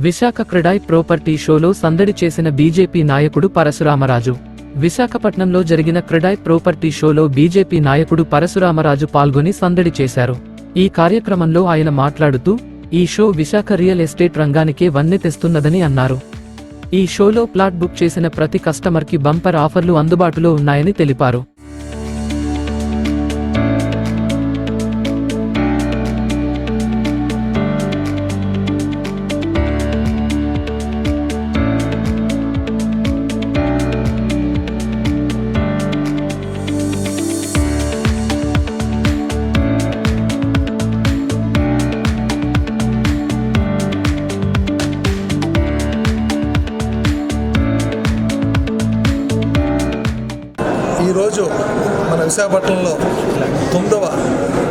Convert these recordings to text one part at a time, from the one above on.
Visakha CREDAI property షోలో సందడి చేసిన బీజేపీ నాయకుడు పరశురామరాజు. విశాఖపట్నంలో జరిగిన క్రెడాయ్ ప్రాపర్టీ షోలో బీజేపీ నాయకుడు పరశురామరాజు పాల్గొని సందడి చేశారు. ఈ కార్యక్రమంలో ఆయన మాట్లాడుతూ, ఈ షో విశాఖ రియల్ ఎస్టేట్ రంగానికే వన్నె తెస్తున్నదని అన్నారు. ఈ షోలో ప్లాట్ బుక్ చేసిన ప్రతి కస్టమర్కి బంపర్ ఆఫర్లు అందుబాటులో ఉన్నాయని తెలిపారు. ఈరోజు మన విశాఖపట్నంలో 9వ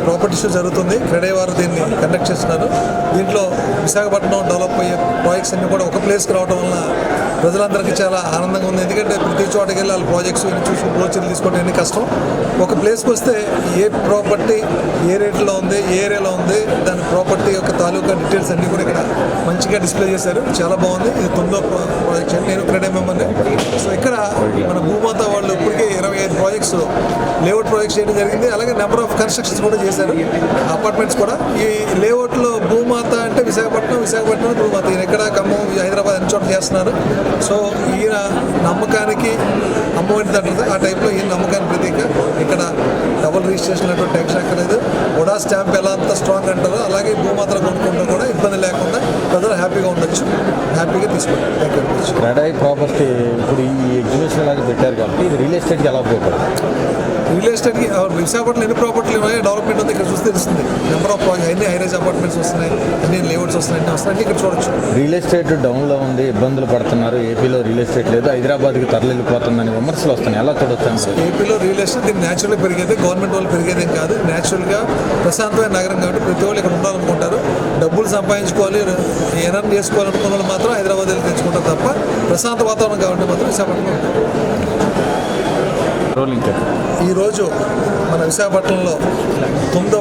ప్రాపర్టీ షో జరుగుతుంది. క్రెడాయ్ వారు దీన్ని కండక్ట్ చేస్తున్నారు. దీంట్లో విశాఖపట్నం డెవలప్ అయ్యే ప్రాజెక్ట్స్ అన్నీ కూడా ఒక ప్లేస్కి రావడం వలన ప్రజలందరికీ చాలా ఆనందంగా ఉంది. ఎందుకంటే ప్రతి చోటకి వెళ్ళి వాళ్ళ ప్రాజెక్ట్స్ చూసి బ్రోచర్లు తీసుకోవడం ఎన్ని కష్టం. ఒక ప్లేస్కి వస్తే ఏ ప్రాపర్టీ ఏ రేట్లో ఉంది, ఏ ఏరియాలో ఉంది, దాని ప్రాపర్టీ యొక్క తాలూకా డీటెయిల్స్ అన్నీ కూడా ఇక్కడ మంచిగా డిస్ప్లే చేశారు. చాలా బాగుంది. ఇది 9వ ప్రాజెక్ట్ అండి. నేను క్రెడాయ్ మెంబర్ని. సో ఇక్కడ మన భూమాత వాళ్ళు ఇప్పటికే 25 ప్రాజెక్ట్స్ లేఅవుట్ ప్రాజెక్ట్స్ చేయడం జరిగింది. అలాగే నెంబర్ ఆఫ్ కన్స్ట్రక్షన్స్ కూడా చేశారు, అపార్ట్మెంట్స్ కూడా. ఈ లేఅవుట్లో భూమాత అంటే విశాఖపట్నం భూమాత. ఈయన ఎక్కడ ఖమ్మం, హైదరాబాద్ అన్ని చోట్ల చేస్తున్నారు. సో ఈయన నమ్మకానికి అమ్మఒడి అంటారు, ఆ టైప్లో ఈయన నమ్మకానికి ప్రతీక. ఇక్కడ డబుల్ రిజిస్ట్రేషన్ అటువంటి టెన్షన్ అక్కర్లేదు. కూడా స్టాంప్ ఎలా అంత స్ట్రాంగ్ అంటారో అలాగే భూమాతలు కొనుక్కుంటూ కూడా ఇబ్బంది లేకుండా ప్రజలు హ్యాపీగా ఉండొచ్చు, హ్యాపీగా తీసుకోండి. Thank you. క్రెడాయ్ ప్రాపర్టీ ఇప్పుడు ఈ ఎగ్జిబిషన్ లాగా పెట్టారు కాబట్టి ఇది రియల్ ఎస్టేట్కి ఎలా ఉపయోగపడుతుంది? రియల్ ఎస్టేట్కి విశాఖపట్నంలో ఎన్ని ప్రాపర్టీలు ఉన్నాయి, డెవలప్మెంట్ ఉంది ఇక్కడ చూస్తే తెలుస్తుంది. నెంబర్ ఆఫ్ ప్రాజెక్ట్ అన్ని హైరేజ్ అపార్ట్మెంట్స్ వస్తున్నాయి, అన్ని లేఅవుట్స్ వస్తున్నాయి, అన్ని వస్తున్నాయి, ఇక్కడ చూడొచ్చు. రియల్ ఎస్టేట్ డౌన్లో ఉంది, ఇబ్బందులు పడుతున్నారు. ఏపీలో రియల్ ఎస్టేట్ లేదు, హైదరాబాద్కి తరలిపోతుందని విమర్శలు వస్తున్నాయి. ఎలా చూడొచ్చు? ఏపీలో రియల్ ఎస్టేట్ దీన్ని న్యాచురల్గా పెరిగేది, గవర్నమెంట్ వాళ్ళు పెరిగేదేం కాదు. న్యాచురల్గా ప్రశాంతమైన నగరం కాబట్టి ప్రతి వాళ్ళు ఇక్కడ ఉండాలనుకుంటారు. డబ్బులు సంపాదించుకోవాలి, ఎర్న్ చేసుకోవాలనుకున్న వాళ్ళు మాత్రం హైదరాబాద్ వెళ్ళి తెచ్చుకుంటారు తప్ప ప్రశాంత వాతావరణం కాబట్టి మాత్రం విశాఖపట్నంలో రోలింగ్. ఈరోజు మన విశాఖపట్నంలో 9వ